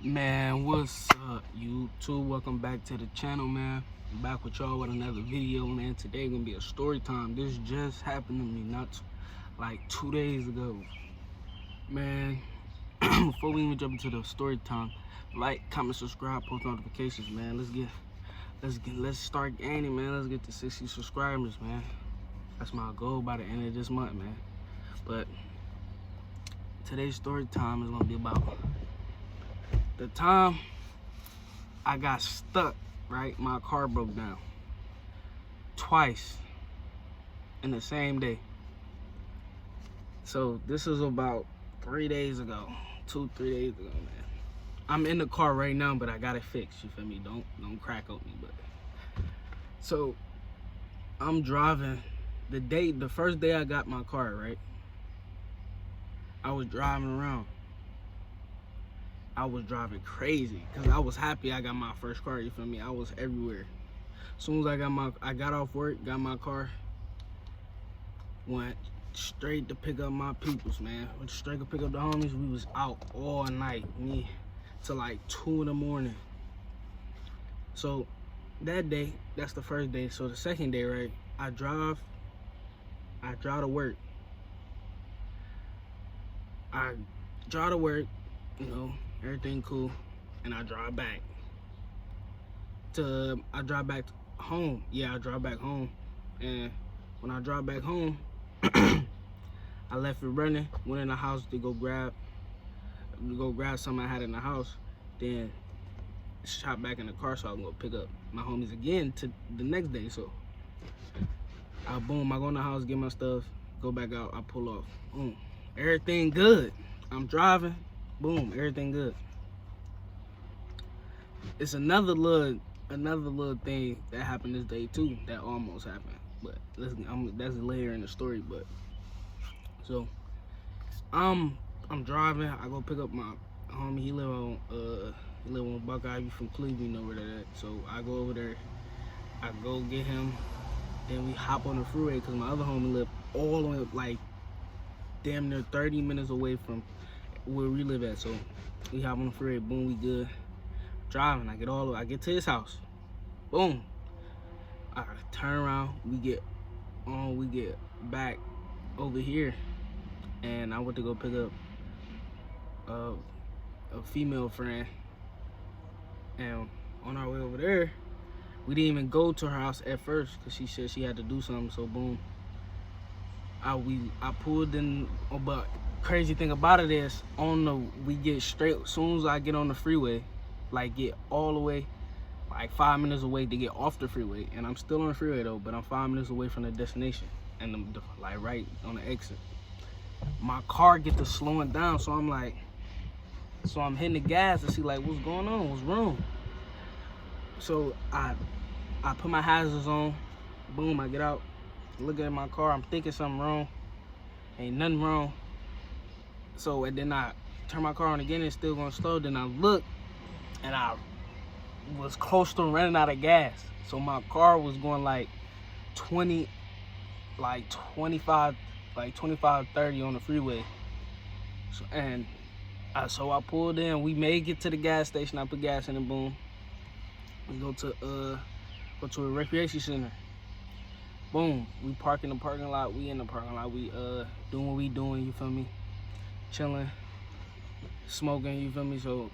Man, what's up, YouTube? Welcome back to the channel, man. I'm back with y'all with another video, man. Today gonna be a story time. This just happened to me like 2 days ago, man. Before we even jump into the story time, like, comment, subscribe, post notifications, man. Let's start gaining, man. Let's get to 60 subscribers, man. That's my goal by the end of this month, man. But today's story time is gonna be about the time I got stuck, right? My car broke down twice in the same day. So this is about 3 days ago, 2-3 days ago, man. I'm in the car right now, but I got it fixed, you feel me? Don't crack on me, but. So I'm driving the first day I got my car, right? I was driving around. I was driving crazy because I was happy I got my first car, you feel me? I was everywhere. As soon as I got off work, got my car, went straight to pick up my peoples, man. Went straight to pick up the homies. We was out all night, me, till like 2 in the morning. So that day, that's the first day. So the second day, right, I drive to work. I drive to work, you know, everything cool, and I drive back home. Yeah, I drive back home, and when I drive back home, I left it running, went in the house to go grab something I had in the house, then shot back in the car so I can go pick up my homies again to the next day. So I go in the house, get my stuff, go back out, I pull off, boom, everything good. I'm driving, boom, everything good. It's another little thing that happened this day too that almost happened, but that's later in the story. But so I'm driving. I go pick up my homie. He live on Buckeye. You from Cleveland, you know where that at. So I go over there. I go get him. Then we hop on the freeway because my other homie lived all the way like damn near 30 minutes away from where we live at. So we hop on the freeway. Boom, we good. Driving. I get to his house. Boom. I turn around. We get back over here, and I went to go pick up a female friend. And on our way over there, we didn't even go to her house at first because she said she had to do something. So boom, I pulled in. But crazy thing about it is, we get straight. As soon as I get on the freeway, like get all the way, like 5 minutes away to get off the freeway, and I'm still on the freeway though, but I'm 5 minutes away from the destination, and I'm like right on the exit. My car get to slowing down, so I'm hitting the gas to see like what's going on, what's wrong. So I put my hazards on, boom, I get out, looking at my car, I'm thinking something wrong, ain't nothing wrong. So and then I turn my car on again, it's still going slow. Then I look, and I was close to running out of gas. So my car was going like 25, 30 on the freeway. So I pulled in. We may get to the gas station. I put gas in, and boom, we go to a recreation center. Boom, we park in the parking lot. We in the parking lot. We doing what we doing. You feel me? Chilling, smoking. You feel me? So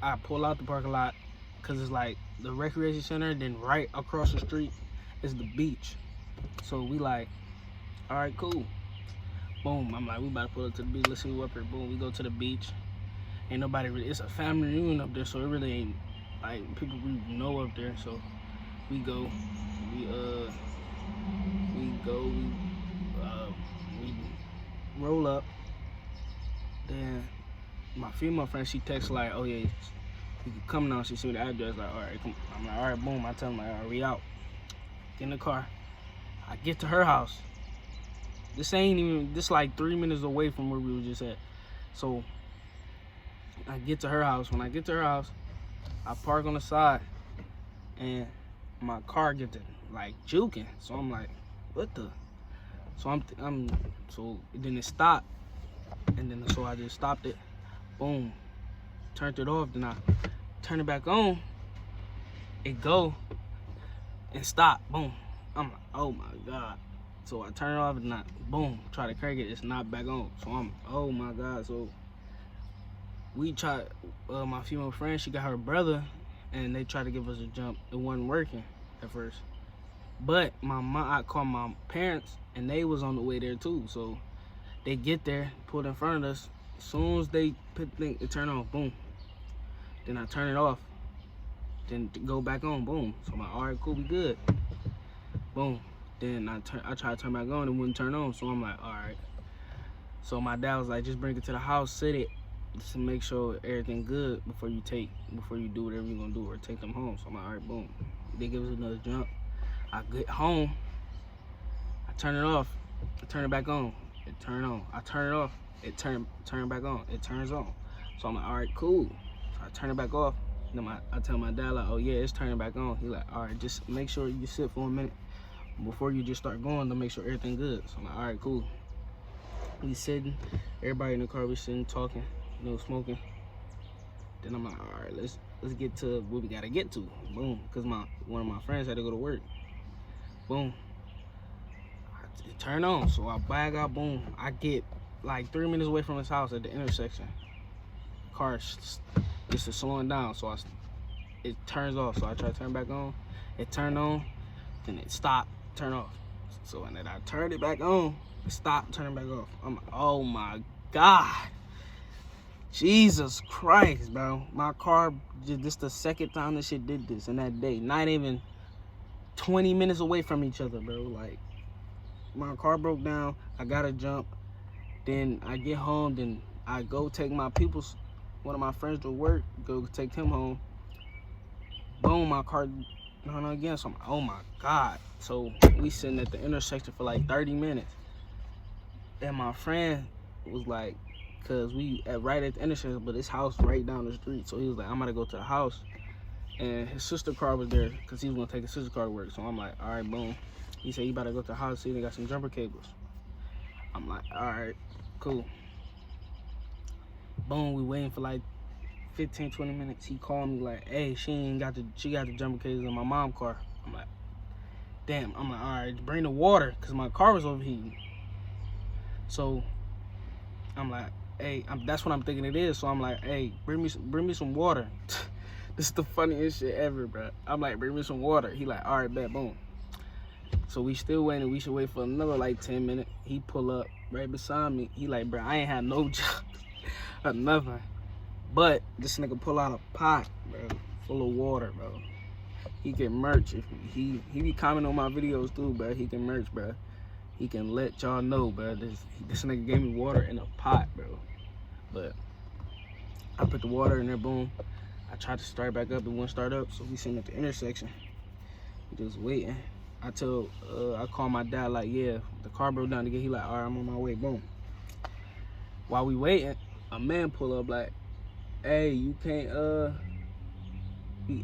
I pull out the parking lot because it's like the recreation center, then right across the street is the beach. So we like, all right, cool. Boom, I'm like, we about to pull up to the beach. Let's see what's up here. Boom, we go to the beach. Ain't nobody really, it's a family reunion up there, so it really ain't like people we know up there. So we go, we roll up. Then my female friend, she texts like, oh yeah, you can come now. She see the address, like, all right, come. I'm like, all right, boom. I tell them, like, all right, we out. Get in the car. I get to her house. This like 3 minutes away from where we were just at. So I get to her house. When I get to her house, I park on the side, and my car gets like juking. So I'm like, what the? So so then it stopped, and then so I just stopped it. Boom. turned it off, then I turn it back on. It go and stop. Boom. I'm like, oh my God. So I turn it off and I, boom, try to crank it. It's not back on. So I'm, oh my God. So we tried, my female friend, she got her brother, and they tried to give us a jump. It wasn't working at first. But my mom, I called my parents, and they was on the way there too. So they get there, pulled in front of us. As soon as they put the thing, it turned on, boom. Then I turn it off. Then go back on, boom. So I'm like, all right, cool, we good. Boom. Then I tried to turn back on, it wouldn't turn on. So I'm like, all right. So my dad was like, just bring it to the house, sit it, just to make sure everything good before you do whatever you're gonna do or take them home. So I'm like, all right, boom. They give us another jump. I get home, I turn it off, I turn it back on, it turn on. I turn it off, it turn back on, it turns on. So I'm like, all right, cool. So I turn it back off. Then I tell my dad, like, oh yeah, it's turning back on. He like, all right, just make sure you sit for a minute before you just start going to make sure everything good. So I'm like, all right, cool. We sitting, everybody in the car, we sitting, talking, smoking. Then I'm like, all right, let's get to what we gotta get to. Boom, cause one of my friends had to go to work. Boom, it turned on, so I bag out, boom. I get like 3 minutes away from his house at the intersection. Car gets to slowing down, so it turns off. So I try to turn back on, it turned on, then it stopped, turn off. So and then I turned it back on, it stopped, turning back off. I'm like, oh my God. Jesus Christ, bro. My car, this the second time this shit did this in that day. Not even 20 minutes away from each other, bro. Like, my car broke down, I gotta jump. Then I get home, then I go take one of my friends to work, go take him home. Boom, my car on again. So I'm like, oh my God. So we sitting at the intersection for like 30 minutes. And my friend was like, cause we right at the intersection, but his house right down the street. So he was like, I'm gonna go to the house. And his sister's car was there, cause he was gonna take his sister's car to work. So I'm like, all right, boom. He said, you better go to the house, see they got some jumper cables. I'm like, all right, cool. Boom, we waiting for like 15, 20 minutes. He called me like, hey, she got the jumper cables in my mom's car. I'm like, damn. I'm like, all right, bring the water, cause my car was overheating. So I'm like, hey, that's what I'm thinking it is. So I'm like, hey, bring me some water. This is the funniest shit ever, bro. I'm like, bring me some water. He like, all right, bet, boom. So we still waiting. We should wait for another like 10 minutes. He pull up right beside me. He like, bro, I ain't had no job or nothing. But this nigga pull out a pot, bro, full of water, bro. He can merch. He be commenting on my videos too, bro. He can merch, bro. He can let y'all know, bro. This nigga gave me water in a pot, bro. But I put the water in there, boom. I tried to start back up, it wouldn't start up. So we sitting at the intersection. We just waiting. I call my dad like, yeah, the car broke down again. He like, all right, I'm on my way, boom. While we waiting, a man pull up like, hey, you can't,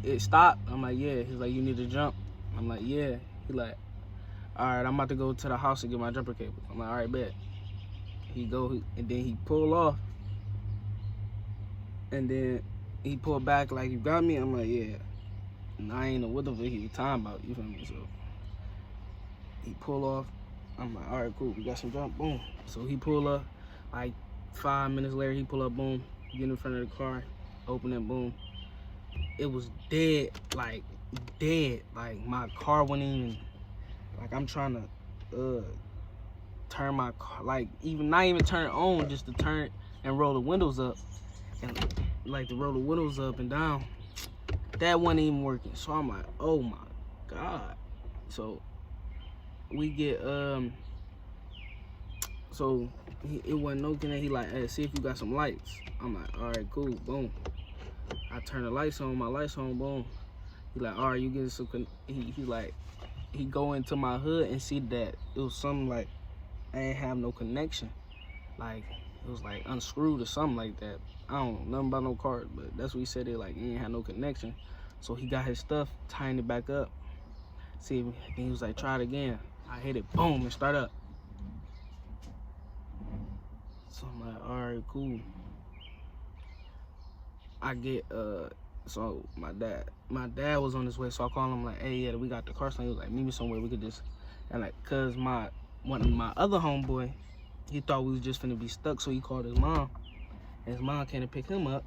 it stopped. I'm like, yeah. He's like, you need to jump. I'm like, yeah. He like, all right, I'm about to go to the house and get my jumper cable. I'm like, all right, bet. He go, and then he pull off. And then he pulled back like, you got me? I'm like, yeah. And I ain't know what the fuck he was talking about, you feel me? So he pull off. I'm like, all right, cool, we got some jump, boom. So he pull up, like 5 minutes later, he pull up, boom, get in front of the car, open it, boom. It was dead, like my car wouldn't even, like I'm trying to turn my car, like not even turn it on, just to turn it and roll the windows up. And like to roll the windows up and down, that wasn't even working. So I'm like, oh my God. So we get so it wasn't no connect. He like, hey, see if you got some lights. I'm like, all right, cool, boom. I turn the lights on, my lights on, boom. He like, all right, you get some. He like, he go into my hood and see that it was something like I ain't have no connection. Like it was like unscrewed or something like that. I don't know nothing about no car, but that's what he said. It like he ain't had no connection. So he got his stuff, tying it back up. See, and he was like, try it again. I hit it, boom, and start up. So I'm like, all right, cool. I get so my dad was on his way, so I called him like, hey, yeah, we got the car. So he was like, meet me somewhere we could just, and like, cause my other homeboy, he thought we was just finna be stuck, so he called his mom. And his mom came to pick him up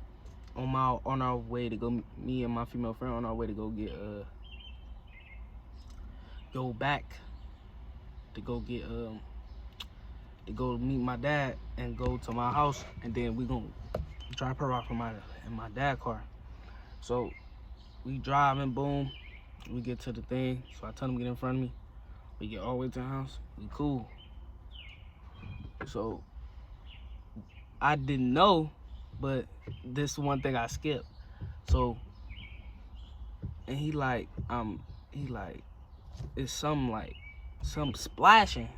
on our way to go, me and my female friend on our way to go get go back to go get to go meet my dad and go to my house, and then we gonna drop her off in my dad's car. So we driving, boom, we get to the thing. So I tell him get in front of me. We get all the way to the house. We cool. So I didn't know, but this one thing I skipped. So and he like it's some splashing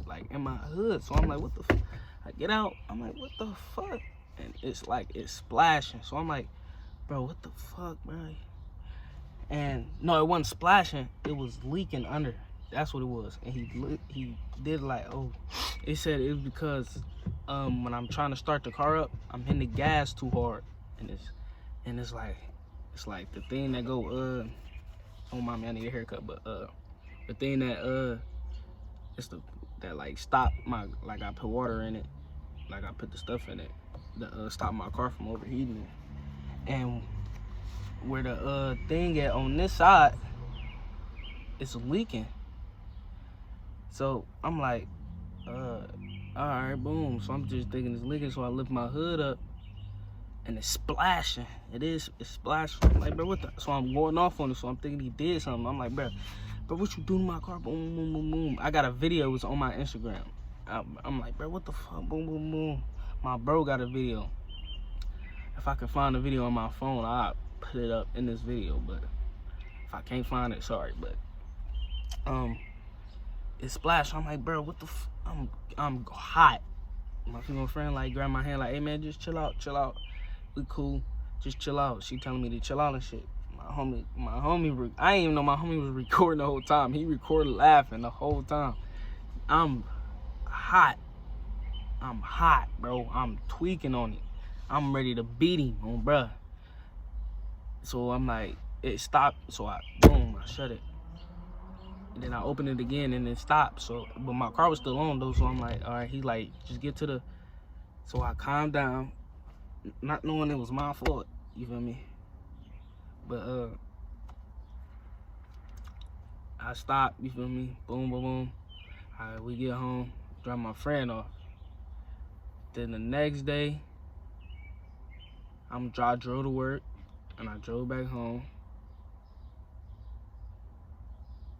like in my hood. So I'm like, what the fuck? I get out. I'm like, what the fuck? And it's like it's splashing. So I'm like, bro, what the fuck, bro? And no, it wasn't splashing. It was leaking under. That's what it was. And he did like, oh, it said it was because when I'm trying to start the car up, I'm hitting the gas too hard, and it's like the thing that go oh mommy, I need a haircut, but the thing that it's that like stop my, like I put water in it, like I put the stuff in it to stop my car from overheating. And where the thing at on this side, it's leaking. So I'm like, all right, boom. So I'm just thinking it's leaking, so I lift my hood up and it's splashing. It's splashing. I'm like, bro, what the? So I'm going off on it, so I'm thinking he did something. I'm like, bro, what you do to my car? Boom, boom, boom, boom. I got a video, it's on my Instagram. I'm like, bro, what the fuck? Boom, boom, boom. My bro got a video. If I can find the video on my phone, I'll put it up in this video. But if I can't find it, sorry. But it splashed. I'm like, bro, what the I'm hot. My female friend like grabbed my hand like, hey man, just chill out. We cool. Just chill out. She telling me to chill out and shit. My homie, I didn't even know my homie was recording the whole time. He recorded laughing the whole time. I'm hot, bro. I'm tweaking on it. I'm ready to beat him on bruh. So I'm like, it stopped. So I shut it. And then I opened it again and it stopped. So, but my car was still on though. So I'm like, all right, he like, just get to the, so I calmed down, not knowing it was my fault, you feel me? But I stopped, you feel me? Boom, boom, boom. All right, we get home, drop my friend off. Then the next day, I drove to work and I drove back home.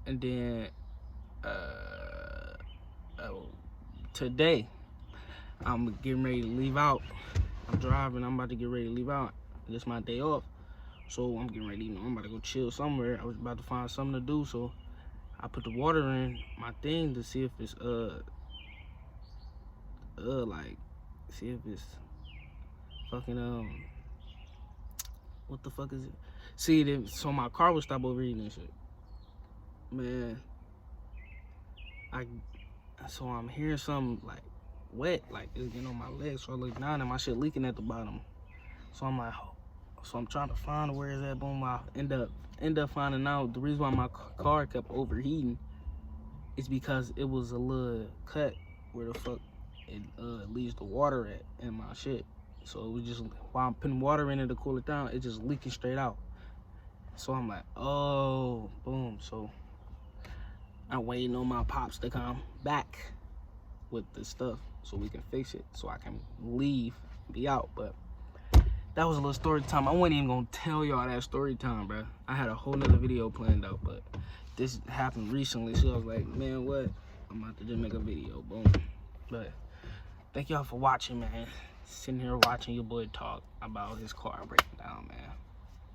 And then today, I'm getting ready to leave out. I'm driving, I'm about to get ready to leave out. It's my day off. So I'm getting ready, I'm about to go chill somewhere. I was about to find something to do, so I put the water in my thing to see if it's like, see if it's fucking what the fuck is it? See, so my car would stop overheating and shit. Man, so I'm hearing something like wet, like it's getting on my legs. So I look down and my shit leaking at the bottom. So I'm like, so I'm trying to find where is that. Boom, I end up finding out the reason why my car kept overheating is because it was a little cut where the fuck it leaves the water at in my shit. So it was just, while I'm putting water in it to cool it down, it just leaking straight out. So I'm like, oh, boom. So I'm waiting on my pops to come back with the stuff so we can fix it, so I can leave, be out. But that was a little story time. I wasn't even gonna tell y'all that story time, bro. I had a whole nother video planned out, but this happened recently, so I was like, man, what? I'm about to just make a video, boom. But thank y'all for watching, man. Sitting here watching your boy talk about his car breaking down, man.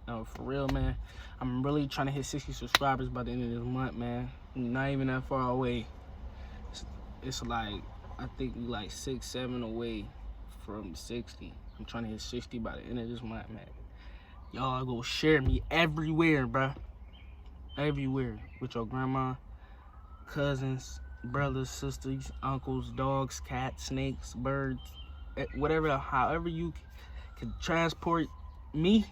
No, for real, man. I'm really trying to hit 60 subscribers by the end of this month, man. Not even that far away. It's like, I think we like 6, 7 away from 60. I'm trying to hit 60 by the end of this month, man. Y'all go share me everywhere, bro. Everywhere. With your grandma, cousins, brothers, sisters, uncles, dogs, cats, snakes, birds, whatever, however you can transport me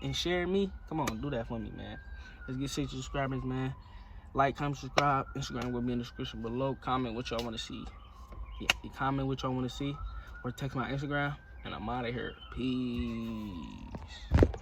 and share me, come on, do that for me, man. Let's get 60 subscribers, man. Like, comment, subscribe. Instagram will be in the description below. Comment what y'all want to see. Yeah, comment what y'all want to see. Or text my Instagram. And I'm out of here. Peace.